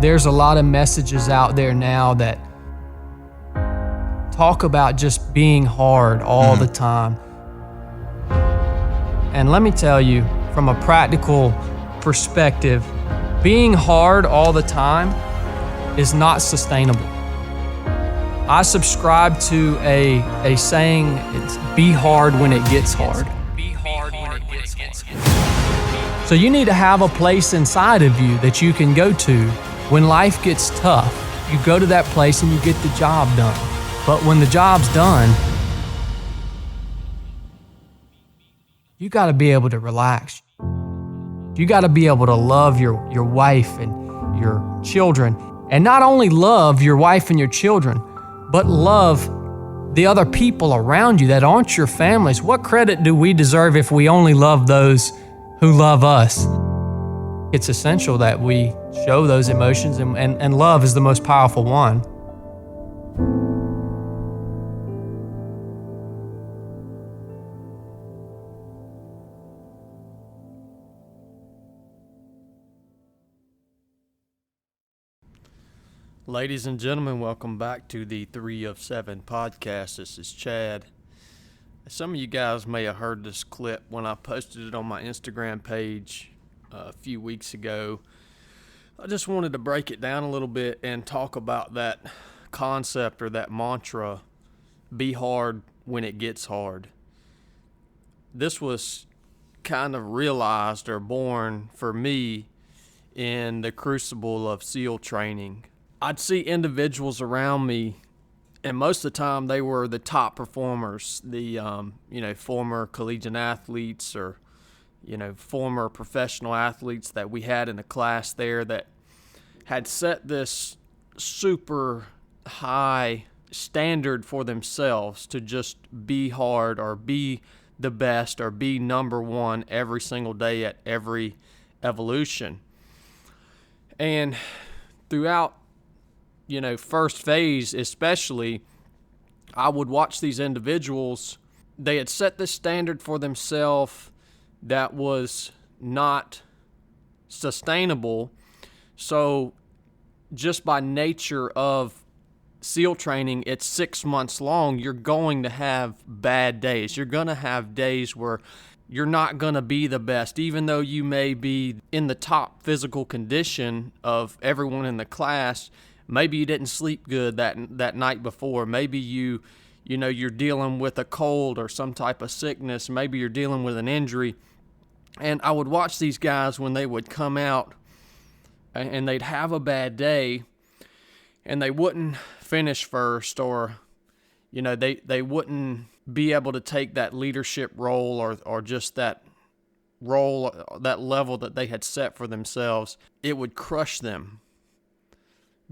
There's a lot of messages out there now that talk about just being hard all the time. And let me tell you, from a practical perspective, being hard all the time is not sustainable. I subscribe to a saying, it's be hard when it gets hard. Be hard when it gets hard. So you need to have a place inside of you that you can go to when life gets tough. You go to that place and you get the job done. But when the job's done, you got to be able to relax. You got to be able to love your wife and your children. And not only love your wife and your children, but love the other people around you that aren't your families. What credit do we deserve if we only love those who love us? It's essential that we show those emotions, and love is the most powerful one. Ladies and gentlemen, welcome back to the 3 of 7 podcast. This is Chad. Some of you guys may have heard this clip when I posted it on my Instagram page a few weeks ago. I just wanted to break it down a little bit and talk about that concept or that mantra, be hard when it gets hard. This was kind of realized or born for me in the crucible of SEAL training. I'd see individuals around me, and most of the time they were the top performers, the former collegiate athletes or former professional athletes that we had in a class there that had set this super high standard for themselves to just be hard or be the best or be number one every single day at every evolution. And throughout first phase especially, I would watch these individuals. They had set this standard for themselves that was not sustainable. So just by nature of SEAL training, it's 6 months long. You're going to have bad days. You're going to have days where you're not going to be the best, even though you may be in the top physical condition of everyone in the class. Maybe you didn't sleep good that night before. Maybe you're dealing with a cold or some type of sickness. Maybe you're dealing with an injury. And I would watch these guys when they would come out and they'd have a bad day and they wouldn't finish first, or they wouldn't be able to take that leadership role or just that role, that level that they had set for themselves. It would crush them,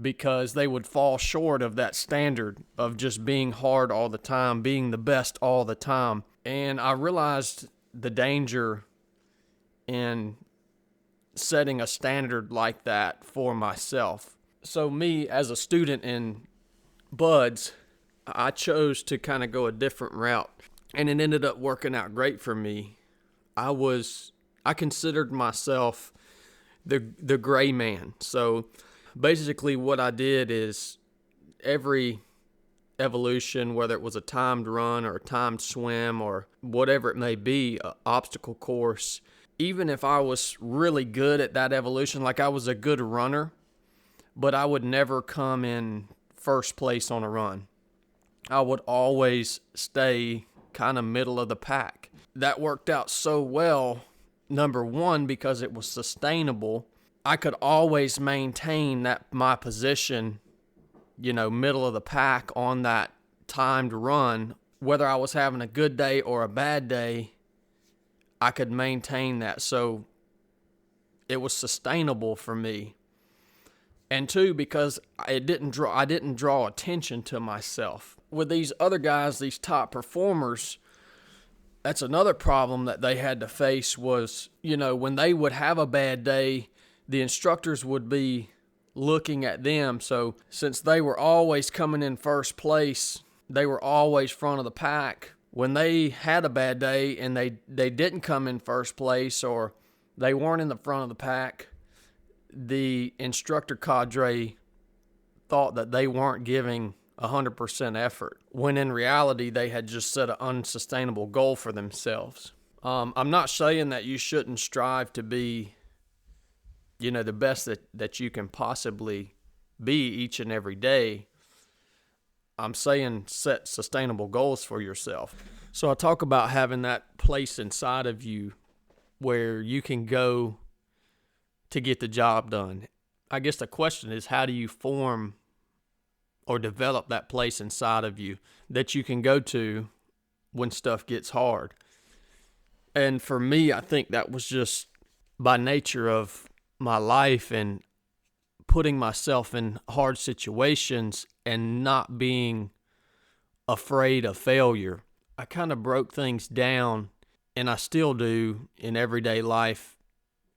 because they would fall short of that standard of just being hard all the time, being the best all the time. And I realized the danger in setting a standard like that for myself. So me, as a student in Buds, I chose to kind of go a different route, and it ended up working out great for me. I considered myself the gray man. So basically what I did is every evolution, whether it was a timed run or a timed swim or whatever it may be, an obstacle course, even if I was really good at that evolution, like I was a good runner, but I would never come in first place on a run. I would always stay kind of middle of the pack. That worked out so well, number one, because it was sustainable. I could always maintain my position, middle of the pack on that timed run. Whether I was having a good day or a bad day, I could maintain that. So it was sustainable for me. And two, because I didn't draw attention to myself. With these other guys, these top performers, that's another problem that they had to face was, when they would have a bad day, the instructors would be looking at them. So since they were always coming in first place, they were always front of the pack. When they had a bad day and they didn't come in first place, or they weren't in the front of the pack, the instructor cadre thought that they weren't giving 100% effort, when in reality they had just set an unsustainable goal for themselves. I'm not saying that you shouldn't strive to be, the best that you can possibly be each and every day. I'm saying set sustainable goals for yourself. So I talk about having that place inside of you where you can go to get the job done. I guess the question is, how do you form or develop that place inside of you that you can go to when stuff gets hard? And for me, I think that was just by nature of my life and putting myself in hard situations and not being afraid of failure. I kind of broke things down, and I still do in everyday life,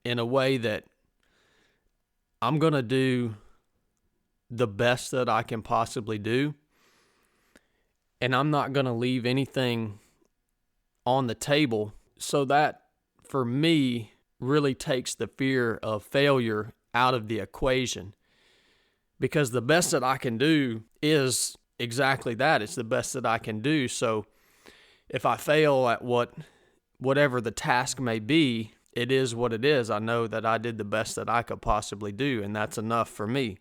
in a way that I'm going to do the best that I can possibly do, and I'm not going to leave anything on the table. So that, for me, really takes the fear of failure out of the equation, because the best that I can do is exactly that. It's the best that I can do. So if I fail at whatever the task may be, it is what it is. I know that I did the best that I could possibly do, and that's enough for me.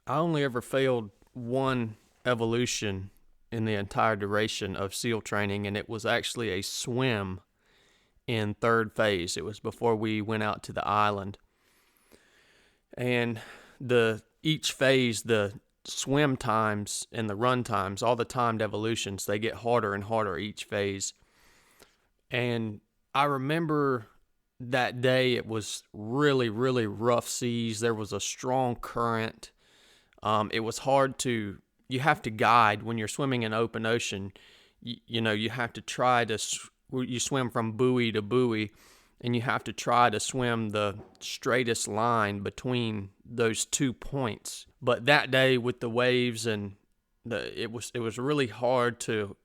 I only ever failed one evolution in the entire duration of SEAL training, and it was actually a swim in third phase. It was before we went out to the island. And each phase, the swim times and the run times, all the timed evolutions, they get harder and harder each phase. And I remember that day it was really, really rough seas. There was a strong current. It was hard you have to guide when you're swimming in open ocean. You have to try to, you swim from buoy to buoy, and you have to try to swim the straightest line between those 2 points. But that day with the waves and it was really hard to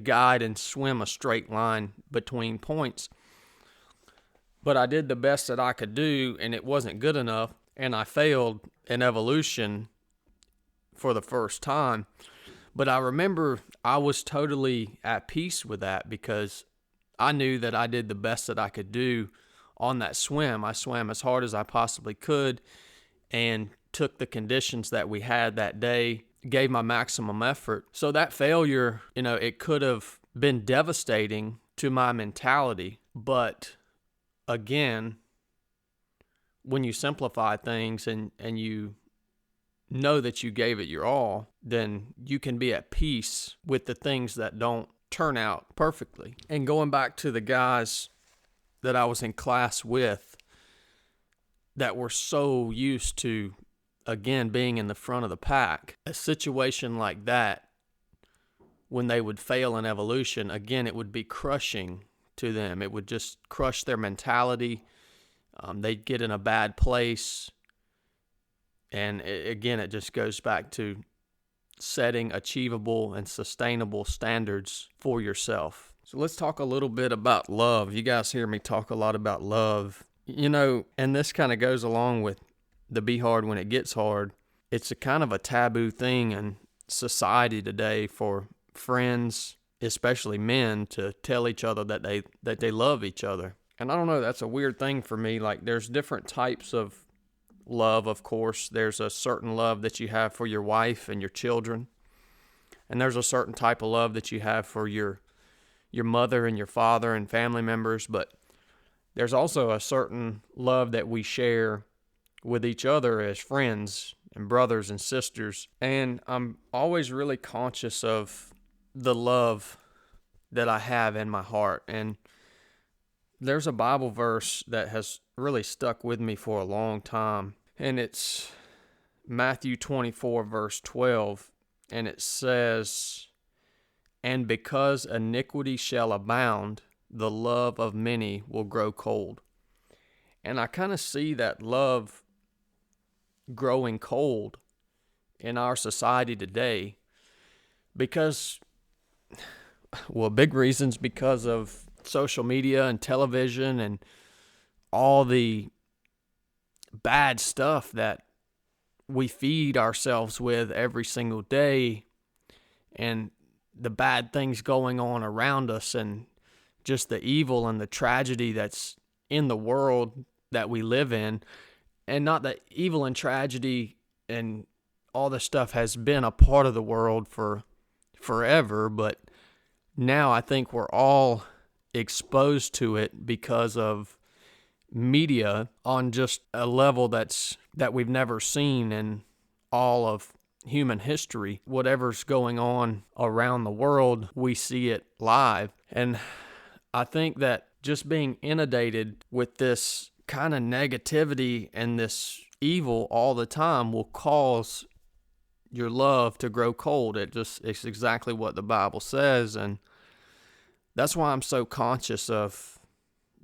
guide and swim a straight line between points. But I did the best that I could do, and it wasn't good enough, and I failed in evolution for the first time. But I remember I was totally at peace with that, because I knew that I did the best that I could do on that swim. I swam as hard as I possibly could and took the conditions that we had that day, gave my maximum effort. So that failure, it could have been devastating to my mentality. But again, when you simplify things and you know that you gave it your all, then you can be at peace with the things that don't turn out perfectly. And going back to the guys that I was in class with that were so used to, again, being in the front of the pack, a situation like that, when they would fail in evolution, again, it would be crushing to them. It would just crush their mentality. They'd get in a bad place. And again, it just goes back to setting achievable and sustainable standards for yourself. So let's talk a little bit about love. You guys hear me talk a lot about love. And this kind of goes along with the be hard when it gets hard. It's a kind of a taboo thing in society today for friends, especially men, to tell each other that they love each other. And I don't know, that's a weird thing for me. Like, there's different types of love, of course. There's a certain love that you have for your wife and your children. And there's a certain type of love that you have for your mother and your father and family members. But there's also a certain love that we share with each other as friends and brothers and sisters. And I'm always really conscious of the love that I have in my heart. And there's a Bible verse that has really stuck with me for a long time, and it's Matthew 24, verse 12, and it says, "And because iniquity shall abound, the love of many will grow cold." And I kind of see that love growing cold in our society today because, big reasons because of social media and television and all the bad stuff that we feed ourselves with every single day, and the bad things going on around us, and just the evil and the tragedy that's in the world that we live in. And not that evil and tragedy and all this stuff has been a part of the world for forever, but now I think we're all exposed to it because of media on just a level that we've never seen in all of human history. Whatever's going on around the world, we see it live. And I think that just being inundated with this kind of negativity and this evil all the time will cause your love to grow cold. It's exactly what the Bible says, and that's why I'm so conscious of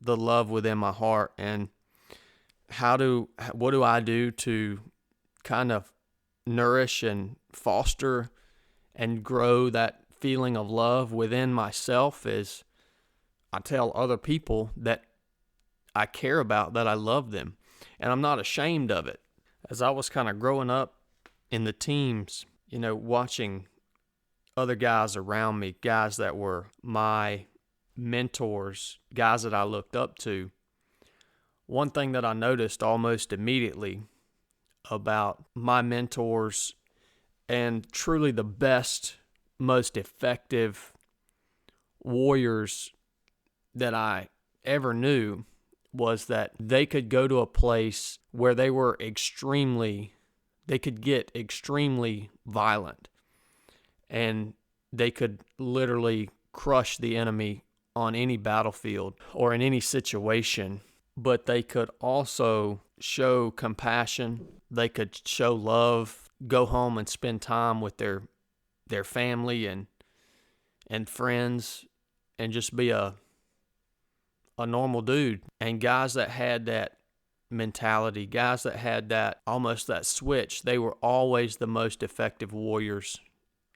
the love within my heart, and what do I do to kind of nourish and foster and grow that feeling of love within myself is I tell other people that I care about, that I love them, and I'm not ashamed of it. As I was kind of growing up in the teams, watching other guys around me, guys that were my mentors, guys that I looked up to, one thing that I noticed almost immediately about my mentors and truly the best, most effective warriors that I ever knew was that they could go to a place where they could get extremely violent, and they could literally crush the enemy on any battlefield or in any situation, but they could also show compassion. They could show love, go home and spend time with their family and friends, and just be a normal dude. And guys that had that mentality, guys that had that almost that switch, they were always the most effective warriors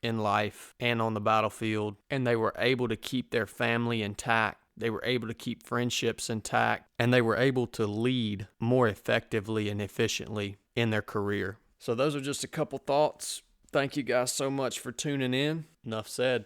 in life and on the battlefield, and they were able to keep their family intact. They were able to keep friendships intact, and they were able to lead more effectively and efficiently in their career. So those are just a couple thoughts. Thank you guys so much for tuning in. Enough said.